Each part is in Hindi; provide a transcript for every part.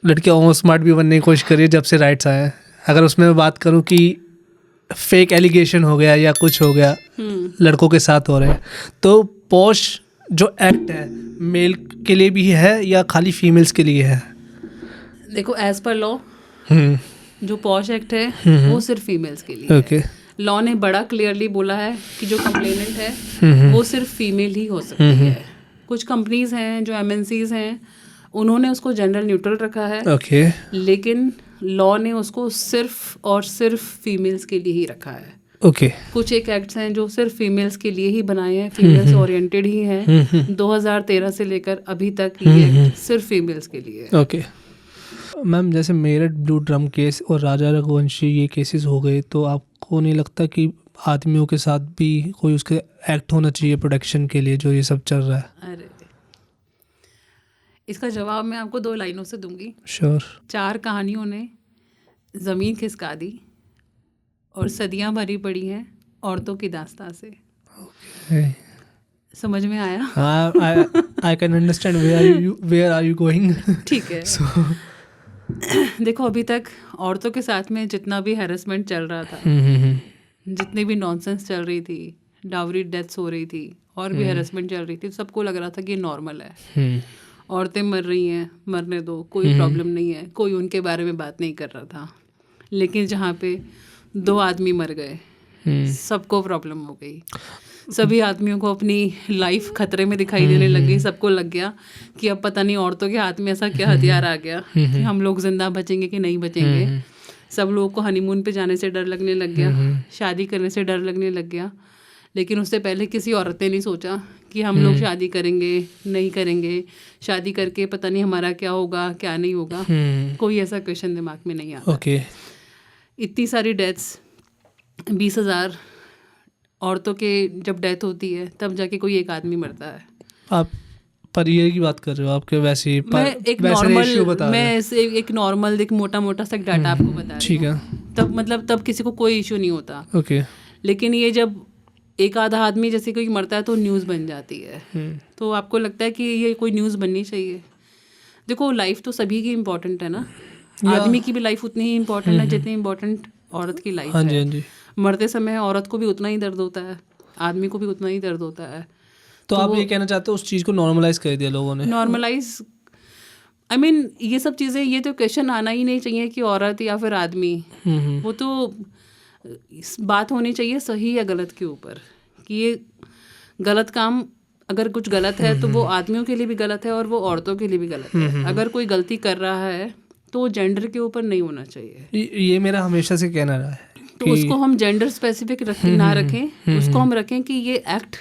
लड़कियाँ ओवर स्मार्ट भी बनने की कोशिश कर रही है जब से राइट्स आए हैं। अगर उसमें मैं बात करूँ कि फेक एलिगेशन हो गया या कुछ हो गया लड़कों के साथ हो रहे हैं, तो पॉश जो एक्ट है मेल के लिए भी है या खाली फीमेल्स के लिए है? देखो एज पर लॉ जो पॉश एक्ट है वो सिर्फ फीमेल्स के लिए ओके। है। लॉ ने बड़ा क्लियरली बोला है कि जो कंप्लेनेंट है वो सिर्फ फीमेल ही हो सकती है। कुछ कंपनीज हैं जो MNCs हैं उन्होंने उसको जेंडर न्यूट्रल रखा है, ओके। लेकिन लॉ ने उसको सिर्फ और सिर्फ फीमेल्स के लिए ही रखा है। ओके। कुछ एक एक्ट्स हैं जो सिर्फ फीमेल्स के लिए ही बनाए हैं, फीमेल्स ओरिएंटेड ही हैं। 2013 से लेकर अभी तक ये एक्ट सिर्फ फीमेल्स के लिए है। ओके मैम, जैसे मेरठ ब्लू ड्रम केस और राजा रघुवंशी ये केसेस हो गए, तो आपको नहीं लगता कि आदमियों के साथ भी कोई उसके एक्ट होना चाहिए प्रोटेक्शन के लिए जो ये सब चल रहा है? अरे इसका जवाब मैं आपको 2 लाइनों से दूंगी। श्योर। 4 कहानियों ने ज़मीन खिसका दी और सदियां भरी पड़ी हैं औरतों की दास्तां से। समझ में आया? I can understand where are you going. ठीक है। देखो अभी तक औरतों के साथ में जितना भी हैरेसमेंट चल रहा था, जितनी भी नॉनसेंस चल रही थी, डावरी डेथ्स हो रही थी और भी हैरेसमेंट चल रही थी, सबको लग रहा था कि नॉर्मल है, औरतें मर रही हैं, मरने दो, कोई प्रॉब्लम नहीं है, कोई उनके बारे में बात नहीं कर रहा था। लेकिन जहाँ पे 2 आदमी मर गए सबको प्रॉब्लम हो गई। सभी आदमियों को अपनी लाइफ खतरे में दिखाई देने लग गई। सबको लग गया कि अब पता नहीं औरतों के हाथ में ऐसा क्या हथियार आ गया कि हम लोग जिंदा बचेंगे कि नहीं बचेंगे। सब लोगों को हनीमून पे जाने से डर लगने लग गया, शादी करने से डर लगने लग गया। लेकिन उससे पहले किसी औरत ने नहीं सोचा कि हम लोग शादी करेंगे नहीं करेंगे, शादी करके पता नहीं हमारा क्या होगा क्या नहीं होगा। कोई ऐसा क्वेश्चन दिमाग में नहीं आता। ओके। इतनी सारी डेथ्स, 20,000 औरतों के जब डेथ होती है तब जाके कोई एक आदमी मरता है। आप पर ईयर की बात कर रहे हो? आपके वैसे ही मैं एक नॉर्मल एक मोटा सा डाटा आपको बता रही हूँ। ठीक है। तब किसी को कोई इशू नहीं होता। ओके। लेकिन ये जब एक आधा आदमी जैसे कोई मरता है तो न्यूज़ बन जाती है। तो आपको लगता है कि ये कोई न्यूज़ बननी चाहिए? देखो लाइफ तो सभी की इम्पोर्टेंट है ना, आदमी की भी लाइफ उतनी ही इम्पोर्टेंट है जितनी इम्पोर्टेंट औरत की लाइफ है। हाँ जी। मरते समय औरत को भी उतना ही दर्द होता है, आदमी को भी उतना ही दर्द होता है। तो आप ये कहना चाहते हो उस चीज़ को नॉर्मलाइज कर दिया लोगों ने? नॉर्मलाइज आई मीन ये सब चीज़ें, ये तो क्वेश्चन आना ही नहीं चाहिए कि औरत या फिर आदमी। वो तो बात होनी चाहिए सही या गलत के ऊपर कि ये गलत काम अगर कुछ गलत है तो वो आदमियों के लिए भी गलत है और वो औरतों के लिए भी गलत है। अगर कोई गलती कर रहा है तो जेंडर के ऊपर नहीं होना चाहिए। ये मेरा हमेशा से कहना रहा है। तो उसको हम जेंडर स्पेसिफिक ना रखें, उसको हम रखें कि ये एक्ट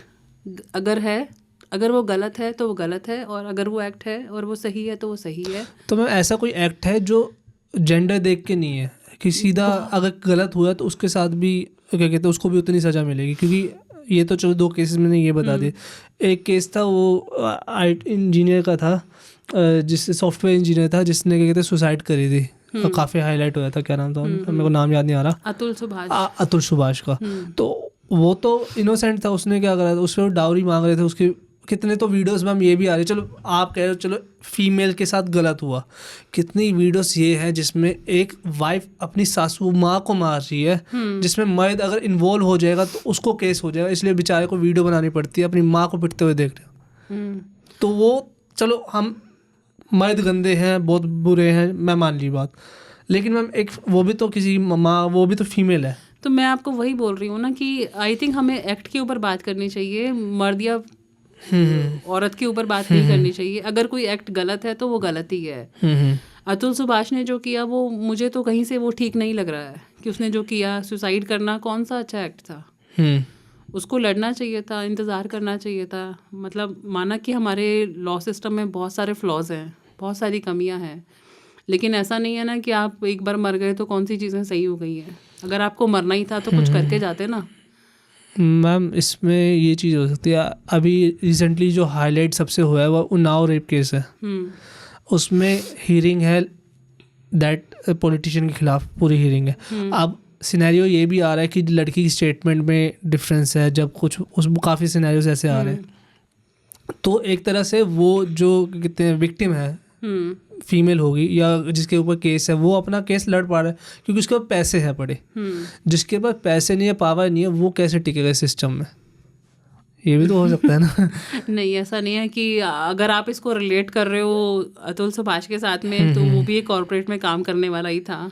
अगर वो गलत है तो वो गलत है, और अगर वो एक्ट है और वो सही है तो वो सही है। तो मैम ऐसा कोई एक्ट है जो जेंडर देख के नहीं है कि सीधा अगर गलत हुआ तो उसके साथ भी क्या कहते हैं उसको भी उतनी सज़ा मिलेगी? क्योंकि ये तो चलो 2 केसेस मैंने ये बता दिए। एक केस था वो इंजीनियर का था, जिससे सॉफ्टवेयर इंजीनियर था जिसने क्या कहते हैं सुसाइड करी थी। काफ़ी हाईलाइट हुआ था, क्या नाम था मेरे को नाम याद नहीं आ रहा। अतुल सुभाष का। तो वो तो इनोसेंट था, उसने क्या करा था, उसमें डाउरी मांग रहे थे उसके कितने तो वीडियोस मैम ये भी आ रही। चलो आप कह रहे हो चलो फीमेल के साथ गलत हुआ, कितनी वीडियोस ये है जिसमें एक वाइफ अपनी सासू माँ को मार रही है, जिसमें मर्द अगर इन्वॉल्व हो जाएगा तो उसको केस हो जाएगा, इसलिए बेचारे को वीडियो बनानी पड़ती है अपनी माँ को पिटते हुए देख रहे हो। तो वो चलो हम मर्द गंदे हैं, बहुत बुरे हैं, मैं मान ली बात, लेकिन मैम एक वो भी तो किसी माँ, वो भी तो फीमेल है। तो मैं आपको वही बोल रही हूँ ना कि आई थिंक हमें एक्ट के ऊपर बात करनी चाहिए, मर्द या औरत के ऊपर बात नहीं करनी चाहिए। अगर कोई एक्ट गलत है तो वो गलत ही है। अतुल सुभाष ने जो किया वो मुझे तो कहीं से वो ठीक नहीं लग रहा है कि उसने जो किया, सुसाइड करना कौन सा अच्छा एक्ट था। उसको लड़ना चाहिए था, इंतज़ार करना चाहिए था। मतलब माना कि हमारे लॉ सिस्टम में बहुत सारे फ्लॉज हैं, बहुत सारी कमियां हैं, लेकिन ऐसा नहीं है ना कि आप एक बार मर गए तो कौन सी चीज़ें सही हो गई हैं। अगर आपको मरना ही था तो कुछ करके जाते ना। मैम इसमें ये चीज़ हो सकती है, अभी रिसेंटली जो हाईलाइट सबसे हुआ है वो उन्नाव रेप केस है। उसमें हियरिंग है दैट पॉलिटिशियन के खिलाफ पूरी हियरिंग है। अब सिनेरियो ये भी आ रहा है कि लड़की की स्टेटमेंट में डिफरेंस है, जब कुछ उस काफ़ी सिनेरियोज ऐसे आ रहे हैं। तो एक तरह से वो जो कितने विक्टिम है फीमेल होगी या जिसके ऊपर केस है, वो अपना केस लड़ पा रहा है क्योंकि उसके पास पैसे हैं बड़े। जिसके पास पैसे नहीं है, पावर नहीं है, वो कैसे टिकेगा सिस्टम में? ये भी तो हो सकता है ना। नहीं, ऐसा नहीं है कि अगर आप इसको रिलेट कर रहे हो अतुल सुभाष के साथ में, तो वो भी एक कॉर्पोरेट में काम करने वाला ही था।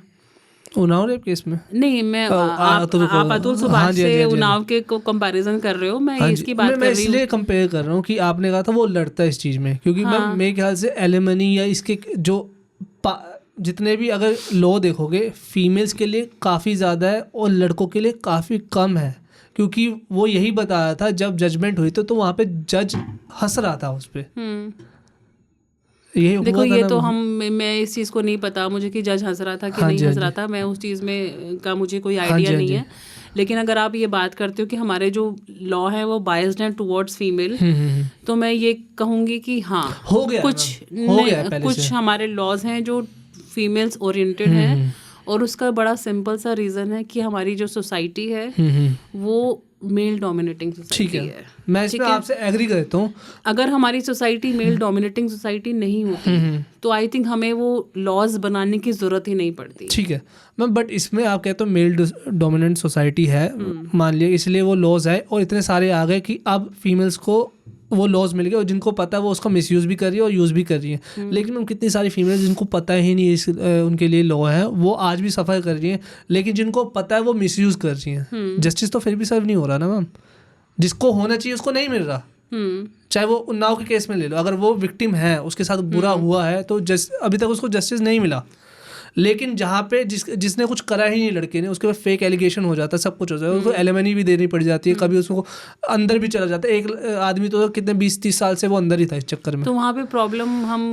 उन्नाव रेप केस में नहीं, मैं आप अतुल सुभाष से उन्नाव के को कंपैरिजन कर रहे हो, मैं इसकी बात कर मैं रही हूँ। इसलिए कंपेयर कर रहा हूँ कि आपने कहा था वो लड़ता है इस चीज़ में, क्योंकि मैं मेरे ख्याल से एलिमनी या इसके जो जितने भी अगर लॉ देखोगे फीमेल्स के लिए काफ़ी ज़्यादा है और लड़कों के लिए काफ़ी कम है, क्योंकि वो यही बताया था जब जजमेंट हुई तो वहाँ पे जज हंस रहा था उस पर। ये देखो, ये तो मैं इस चीज़ को नहीं पता मुझे कि जज हंस रहा था कि नहीं हंस रहा था, मैं उस चीज़ में का मुझे कोई आइडिया नहीं है। लेकिन अगर आप ये बात करते हो कि हमारे जो लॉ है वो बायस्ड हैं टुवर्ड्स फीमेल, तो मैं ये कहूँगी कि हाँ, हो गया, कुछ हमारे लॉज हैं जो फीमेल्स ओरिएंटेड हैं, और उसका बड़ा सिंपल सा रीज़न है कि हमारी जो सोसाइटी है वो मेल डोमिनेटिंग सोसाइटी है। मैं इसमें आपसे एग्री करता हूँ। अगर हमारी सोसाइटी मेल डोमिनेटिंग सोसाइटी नहीं होती तो आई थिंक हमें वो लॉज बनाने की ज़रूरत ही नहीं पड़ती। ठीक है मैम, बट इसमें आप कहते हो मेल डोमिनेंट सोसाइटी है, मान लिया, इसलिए वो लॉज है और इतने सारे आ गए कि अब फीमेल्स को वो लॉज मिल गए और जिनको पता है वो उसका मिसयूज़ भी कर रही है और यूज़ भी कर रही है। लेकिन उन कितनी सारी फीमेल्स जिनको पता ही नहीं इस उनके लिए लॉ है, वो आज भी सफ़र कर रही हैं, लेकिन जिनको पता है वो मिसयूज़ कर रही हैं। जस्टिस तो फिर भी सर्व नहीं हो रहा ना मैम, जिसको होना चाहिए उसको नहीं मिल रहा। चाहे वो उन्नाव के केस में ले लो, अगर वो विक्टिम है, उसके साथ बुरा हुआ है, तो अभी तक उसको जस्टिस नहीं मिला। लेकिन जहाँ पे जिसने कुछ करा ही नहीं लड़के ने, उसके बाद फेक एलिगेशन हो जाता है, सब कुछ हो जाता है, उसको एलिमनी भी देनी पड़ जाती है, कभी उसको अंदर भी चला जाता है। एक आदमी तो कितने 20-30 साल से वो अंदर ही था इस चक्कर में। तो वहाँ पे प्रॉब्लम हम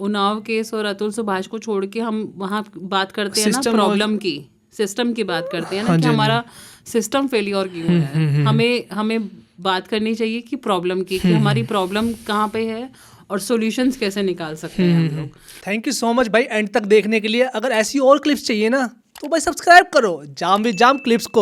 उन्नाव केस और अतुल सुभाष को छोड़ के हम वहाँ बात करते हैं ना प्रॉब्लम की, सिस्टम की बात करते हैं ना, कि हमारा सिस्टम फेलियर क्यों है। हमें बात करनी चाहिए कि प्रॉब्लम की, कि हमारी प्रॉब्लम कहाँ पे है और सॉल्यूशंस कैसे निकाल सकते हैं हम लोग। थैंक यू सो मच भाई एंड तक देखने के लिए। अगर ऐसी और क्लिप्स चाहिए ना तो भाई सब्सक्राइब करो जाम विद जाम क्लिप्स को।